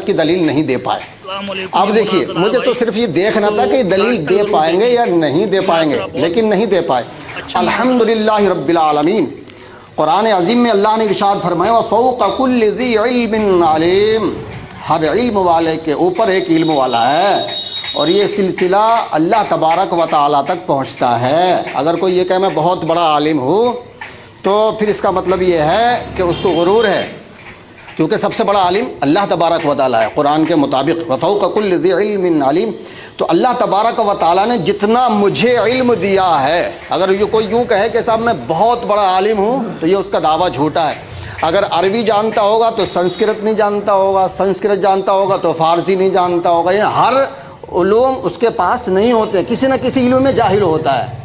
سنت کی دلیل نہیں دے پائے. اب دیکھیے مجھے تو صرف یہ دیکھنا تھا کہ دلیل دے پائیں گے یا نہیں دے پائیں گے، لیکن نہیں دے پائے. الحمدللہ رب العالمین. قرآن عظیم میں اللہ نے ارشاد فرمایا وَفَوْقَ كُلِّ ذِي عِلْمٍ عَلِيمٍ، ہر علم والے کے اوپر ایک علم والا ہے، اور یہ سلسلہ اللہ تبارک و تعالیٰ تک پہنچتا ہے. اگر کوئی یہ کہ میں بہت بڑا عالم ہوں تو پھر اس کا مطلب یہ ہے کہ اس کو غرور ہے، کیونکہ سب سے بڑا عالم اللہ تبارک و تعالیٰ ہے. قرآن کے مطابق وَفَوْقَ كُلِّ ذِي عِلْمٍ عَلِيمٍ، تو اللہ تبارک و تعالیٰ نے جتنا مجھے علم دیا ہے، اگر یہ کوئی یوں کہے کہ صاحب میں بہت بڑا عالم ہوں تو یہ اس کا دعویٰ جھوٹا ہے. اگر عربی جانتا ہوگا تو سنسکرت نہیں جانتا ہوگا، سنسکرت جانتا ہوگا تو فارسی نہیں جانتا ہوگا. یہ ہر علوم اس کے پاس نہیں ہوتے، کسی نہ کسی علم میں جاہل ہوتا ہے.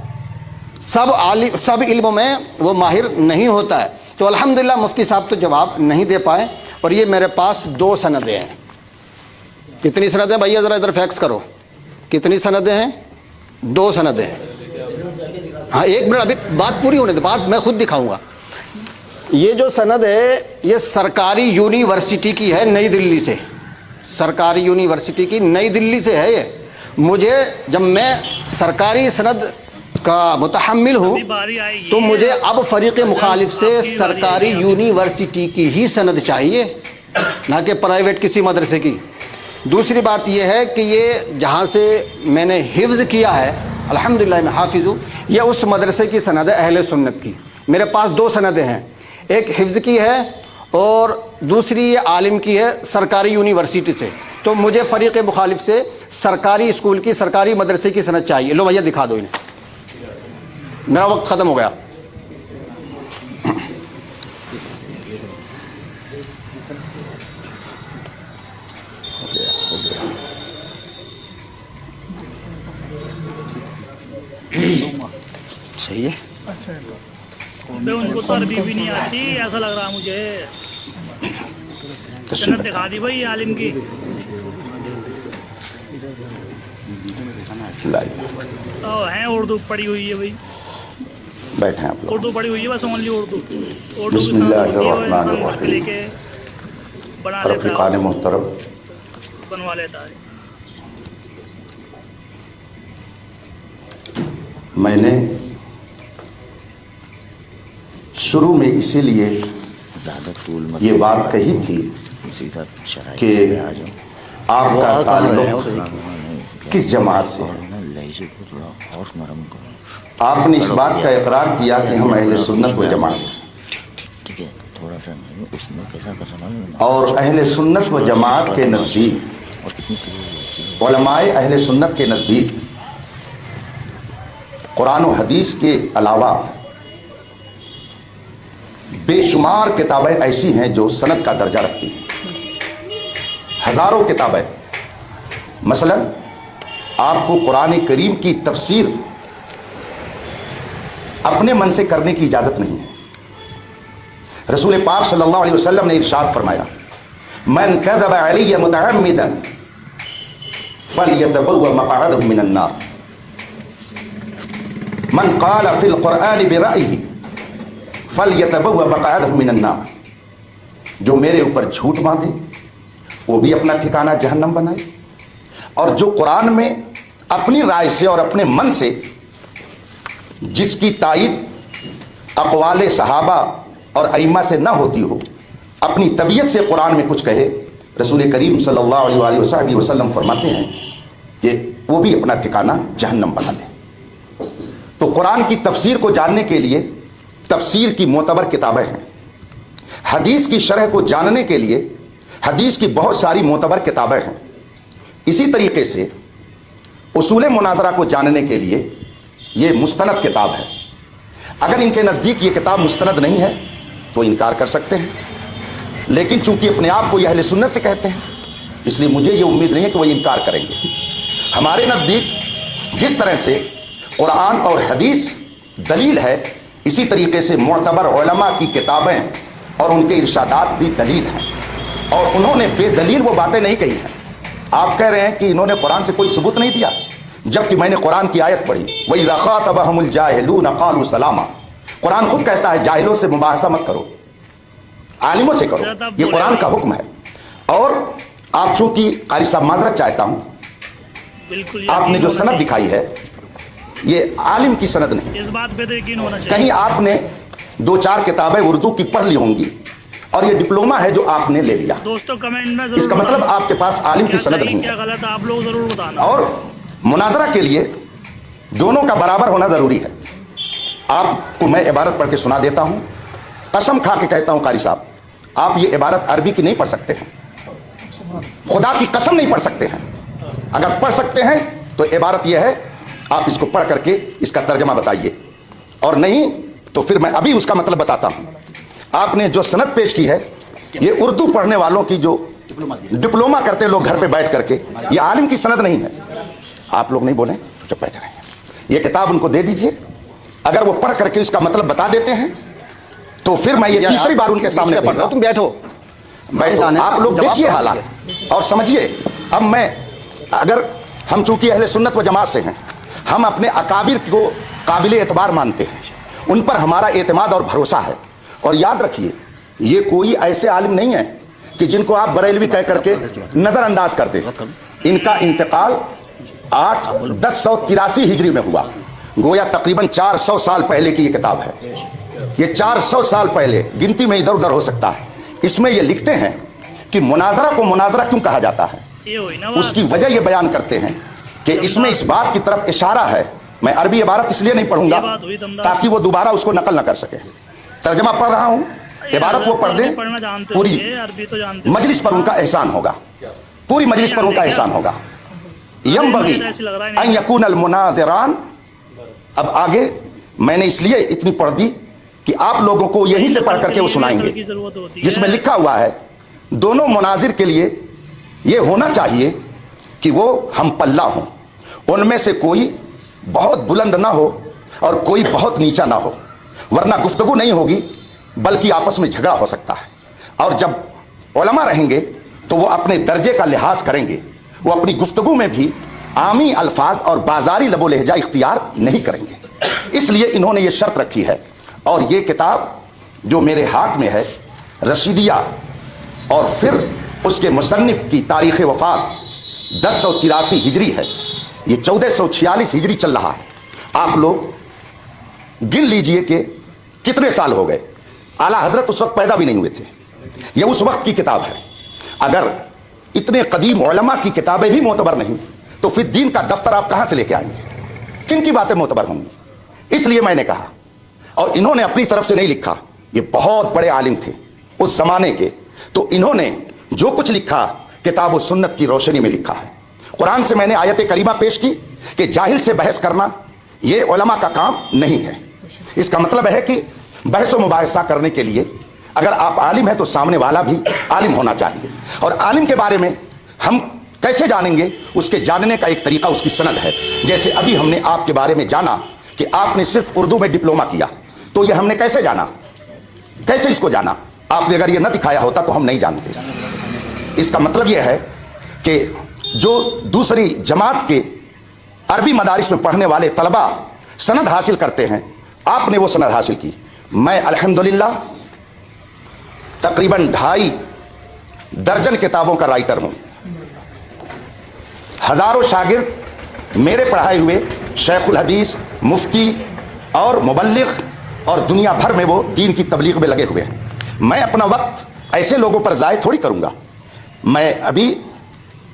سب علم میں وہ ماہر نہیں ہوتا ہے. تو الحمدللہ مفتی صاحب تو جواب نہیں دے پائے، اور یہ میرے پاس 2 سندیں ہیں. کتنی سندیں بھیا ذرا ادھر فیکس کرو، کتنی سندیں ہیں؟ 2 سندیں. ہاں ایک منٹ، ابھی بات پوری ہونے دے، بات میں خود دکھاؤں گا. یہ جو سند ہے یہ سرکاری یونیورسٹی کی ہے، نئی دلی سے. سرکاری یونیورسٹی کی نئی دلی سے ہے. یہ مجھے جب میں سرکاری سند کا متحمل ہوں تو مجھے اب فریق مخالف سے سرکاری یونیورسٹی کی ہی سند چاہیے، نہ کہ پرائیویٹ کسی مدرسے کی. دوسری بات یہ ہے کہ یہ جہاں سے میں نے حفظ کیا ہے، الحمدللہ میں حافظ ہوں، یہ اس مدرسے کی سند ہے اہل سنت کی. میرے پاس 2 سندیں ہیں، ایک حفظ کی ہے اور دوسری یہ عالم کی ہے سرکاری یونیورسٹی سے. تو مجھے فریق مخالف سے سرکاری اسکول کی، سرکاری مدرسے کی سند چاہیے. لو بھیا دکھا دو انہیں، میرا وقت ختم ہو گیا. صحیح ہے. ان کو تو عربی بھی نہیں آتی، ایسا لگ رہا مجھے. سند دکھا دی بھائی عالم کی. ہیں اردو پڑھی ہوئی ہے بھائی، بیٹھے آپ لوگ. اردو پڑھی ہوئی ہے بس، اونلی اردو. بسم اللہ الرحمن الرحیم. بنا رفیقان محترم، بنوا لیتا ہے. میں نے شروع میں اسی لیے یہ بات کہی تھی کہ آپ کا تعلق کس جماعت سے ہے. آپ نے اس بات کا اقرار کیا کہ ہم اہل سنت و جماعت ہیں، اور اہل سنت و جماعت کے نزدیک، علماء اہل سنت کے نزدیک قرآن و حدیث کے علاوہ بے شمار کتابیں ایسی ہیں جو سند کا درجہ رکھتی ہیں، ہزاروں کتابیں. مثلا آپ کو قرآن کریم کی تفسیر اپنے من سے کرنے کی اجازت نہیں ہے. رسول پاک صلی اللہ علیہ وسلم نے ارشاد فرمایا من کذب علی متعمدا فلیتبوأ مقعدہ من النار، من قال فی القرآن برأیہ فلیتبوأ مقعدہ من النار. جو میرے اوپر جھوٹ باندھے وہ بھی اپنا ٹھکانہ جہنم بنائے، اور جو قرآن میں اپنی رائے سے اور اپنے من سے، جس کی تائید اقوال صحابہ اور ائمہ سے نہ ہوتی ہو، اپنی طبیعت سے قرآن میں کچھ کہے، رسول کریم صلی اللہ علیہ وآلہ وسلم فرماتے ہیں کہ وہ بھی اپنا ٹھکانہ جہنم بنا لے. تو قرآن کی تفسیر کو جاننے کے لیے تفسیر کی معتبر کتابیں ہیں. حدیث کی شرح کو جاننے کے لیے حدیث کی بہت ساری معتبر کتابیں ہیں. اسی طریقے سے اصول مناظرہ کو جاننے کے لیے یہ مستند کتاب ہے. اگر ان کے نزدیک یہ کتاب مستند نہیں ہے تو انکار کر سکتے ہیں، لیکن چونکہ اپنے آپ کو یہ اہل سنت سے کہتے ہیں اس لیے مجھے یہ امید نہیں ہے کہ وہ انکار کریں گے. ہمارے نزدیک جس طرح سے قرآن اور حدیث دلیل ہے، اسی طریقے سے معتبر علماء کی کتابیں اور ان کے ارشادات بھی دلیل ہیں، اور انہوں نے بے دلیل وہ باتیں نہیں کہی ہیں. آپ کہہ رہے ہیں کہ انہوں نے قرآن سے کوئی ثبوت نہیں دیا، جبکہ میں نے قرآن کی آیت پڑھی وَإِذَا خَاطَبَهُمُ الْجَاهِلُونَ قَالُوا سَلَامًا. قرآن خود کہتا ہے جاہلوں سے مباحثہ مت کرو، عالموں سے کرو. یہ قرآن کا حکم ہے. اور आप चूंकि कारी साहब माजरत चाहता हूं, बिल्कुल यकीन आपने जो होना सनद चाहिए। दिखाई है ये आलिम की सनद नहीं। इस बात पे तो यकीन होना चाहिए। कहीं आपने 2-4 किताबें उर्दू की पढ़ ली होंगी और ये डिप्लोमा है जो आपने ले लिया। दोस्तों कमेंट में जरूर इसका मतलब बताना। आपके पास आलिम की क्या सनद सही नहीं क्या है। गलत आप लोग जरूर बताना। और मुनाजरा के लिए दोनों का बराबर होना जरूरी है। आपको मैं इबारत पढ़ के सुना देता हूं, कसम खा के कहता हूं कारी साहब, आप ये इबारत अरबी की नहीं पढ़ सकते हैं, खुदा की कसम नहीं पढ़ सकते हैं। अगर पढ़ सकते हैं तो इबारत यह है, आप इसको पढ़ करके इसका तर्जमा बताइए, और नहीं तो फिर मैं अभी उसका मतलब बताता हूं। आपने जो सनद पेश की है ये उर्दू पढ़ने वालों की, जो डिप्लोमा करते लोग घर पे बैठ करके, ये आलिम की सनद नहीं है। आप लोग नहीं बोले तो चुप बैठे रहेंगे। ये किताब उनको दे दीजिए, अगर वो पढ़ करके इसका मतलब बता देते हैं तो फिर मैं ये तीसरी बार उनके सामने भेज रहा हूं। तुम बैठो बैठो, आप लोग देखिए हालात और समझिए। अब मैं, अगर हम चूंकि अहले सुन्नत व जमात से हैं, हम अपने अकाबिर को काबिल एतबार मानते हैं, उन पर हमारा एतमाद और भरोसा है। और याद रखिए ये कोई ऐसे आलिम नहीं है कि जिनको आप बरेलवी कह करके नजरअंदाज कर दें। इनका इंतकाल 1083 हिजरी में हुआ, गोया तकरीबन 400 साल पहले की ये किताब है। ये 400 साल पहले, गिनती में इधर उधर हो सकता है। इसमें ये लिखते हैं कि मुनाजरा को मुनाजरा क्यों कहा जाता है, ये हुई ना बात। उसकी वजह ये बयान करते हैं कि इसमें इस बात की तरफ इशारा है। मैं अरबी इबारत इसलिए नहीं पढ़ूंगा ये बात हुई दमदार। ताकि वो दोबारा उसको नकल न कर सके। तर्जमा पढ़ रहा हूं, इबारत वो पढ़ दें, पढ़ना जानते पूरी होंगे, अरबी तो जानते मजलिस पर उनका एहसान होगा, पूरी मजलिस पर उनका एहसान होगा। यंबगी अन यकून अल मुनाज़िरान। अब आगे मैंने इसलिए इतनी पढ़ दी कि आप लोगों को यहीं से पढ़ करके वो सुनाएंगे, जिसमें लिखा हुआ है दोनों मुनाजिर के लिए ये होना चाहिए कि वो हम पल्ला हों, उनमें से कोई बहुत बुलंद ना हो और कोई बहुत नीचा ना हो, वरना गुफ्तगू नहीं होगी बल्कि आपस में झगड़ा हो सकता है। और जब उलमा रहेंगे तो वो अपने दर्जे का लिहाज करेंगे, वो अपनी गुफ्तगू में भी आमी अल्फाज और बाजारी लबो लहजा इख्तियार नहीं करेंगे। इसलिए इन्होंने ये शर्त रखी है। और ये किताब जो मेरे हाथ में है रशीदिया, और फिर उसके मुसन्निफ की तारीख़ वफ़ात 1083 हिजरी है, ये 1446 हिजरी चल रहा है। आप लोग गिन लीजिए कि कितने साल हो गए। आला हजरत उस वक्त पैदा भी नहीं हुए थे, ये उस वक्त की किताब है। अगर इतने कदीम उलमा की किताबें भी मोतबर नहीं तो फिर दीन का दफ्तर आप कहां से लेके आएंगे, किन की बातें मोतबर होंगी। इसलिए मैंने कहा, और इन्होंने अपनी तरफ से नहीं लिखा, ये बहुत बड़े आलिम थे उस जमाने के, तो इन्होंने जो कुछ लिखा किताब व सुन्नत की रोशनी में लिखा है। कुरान से मैंने आयत करीमा पेश की कि जाहिल से बहस करना ये उलमा का काम नहीं है। इसका मतलब है कि बहस व मुबाहिसा करने के लिए अगर आप आलिम हैं तो सामने वाला भी आलिम होना चाहिए। और आलिम के बारे में हम कैसे जानेंगे, उसके जानने का एक तरीका उसकी सनद है। जैसे अभी हमने आपके बारे में जाना कि आपने सिर्फ उर्दू में डिप्लोमा किया, तो ये हमने कैसे जाना, कैसे इसको जाना। आपने अगर ये न दिखाया होता तो हम नहीं जानते। इसका मतलब यह है कि जो दूसरी जमात के अरबी मदारिस में पढ़ने वाले तलबा सनद हासिल करते हैं, आपने वो सनद हासिल की। मैं अल्हम्दुलिल्लाह तकरीबन 2.5 दर्जन किताबों का राइटर हूं। हजारों शागिर्द मेरे पढ़ाए हुए शेखुल हदीस, मुफ्ती और मुबल्लिग और दुनिया भर में वो दीन की तबलीग में लगे हुए हैं। मैं अपना वक्त ऐसे लोगों पर ज़ाय थोड़ी करूंगा। मैं अभी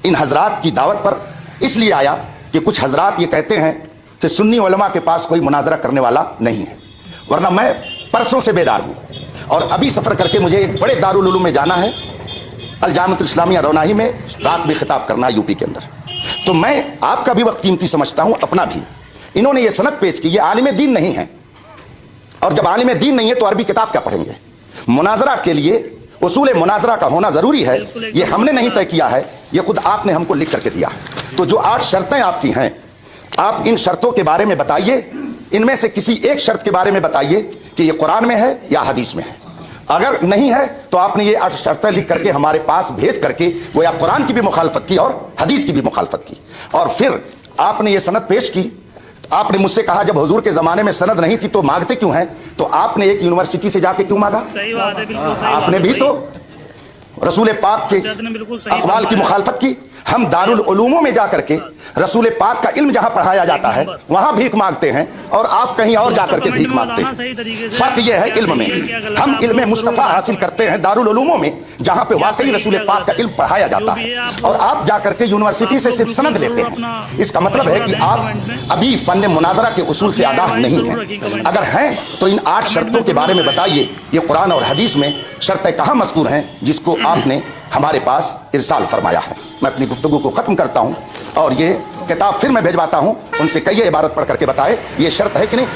इन हजरात की दावत पर इसलिए आया कि कुछ हजरात ये कहते हैं कि सुन्नी उलमा के पास कोई मुनाजरा करने वाला नहीं है, वरना मैं परसों से बेदार हूँ। और अभी सफ़र करके मुझे एक बड़े दारुल उलूम में जाना है, अल जामिअतुल इस्लामिया रौनाही में रात में खिताब करना है यूपी के अंदर। तो मैं आपका भी वक्त कीमती समझता हूँ, अपना भी। इन्होंने ये सनद पेश की, ये आलिम दीन नहीं है, और जब आलिम दीन नहीं है तो अरबी किताब क्या पढ़ेंगे। मुनाजरा के लिए उसूल मुनाजरा का होना ज़रूरी है, ये हमने नहीं तय किया है, ये खुद आपने हमको लिख करके दिया है। तो जो 8 शर्तें आपकी हैं, आप इन शर्तों के बारे में बताइए, इनमें से किसी एक शर्त के बारे में बताइए कि ये कुरान में है या हदीस में है। अगर नहीं है तो आपने ये 8 शर्तें लिख करके हमारे पास भेज करके वो या कुरान की भी मुखालफत की और हदीस की भी मुखालफत की, और फिर आपने ये सनद पेश की। आपने मुझसे कहा जब हुजूर के ज़माने में सनद नहीं थी तो मांगते क्यों हैं, तो आपने एक यूनिवर्सिटी से जाके क्यों मांगा। सही बात है, बिल्कुल सही आपने बात भी है, तो रसूल पाक के ने बिल्कुल सही अक़वाल की फरमाया। मुखालफत की। हम दारुल उलूमों में जा करके रसूल पाक का इल्म जहां पढ़ाया जाता है वहां भीख मांगते हैं, और आप कहीं और जा करके भीख मांगते हैं। फर्क यह है इल्म में, हम इल्म मुस्तफ़ा हासिल करते हैं दारुल उलूमों में जहां पे वाकई रसूल पाक का इल्म पढ़ाया जाता है, और आप जा करके यूनिवर्सिटी से सिर्फ सनद लेते हैं। इसका मतलब है कि आप अभी फन मुनाजरा के उसूल से आगाह नहीं हैं। अगर हैं तो इन 8 शर्तों के बारे में बताइए, ये कुरान और हदीस में शर्तें कहाँ मज़कूर हैं जिसको आपने हमारे पास इरसाल फरमाया है। मैं अपनी गुफ्तगू को ख़त्म करता हूँ और ये किताब फिर मैं भिजवाता हूँ, उनसे कहिए इबारत पढ़ करके बताए ये शर्त है कि नहीं।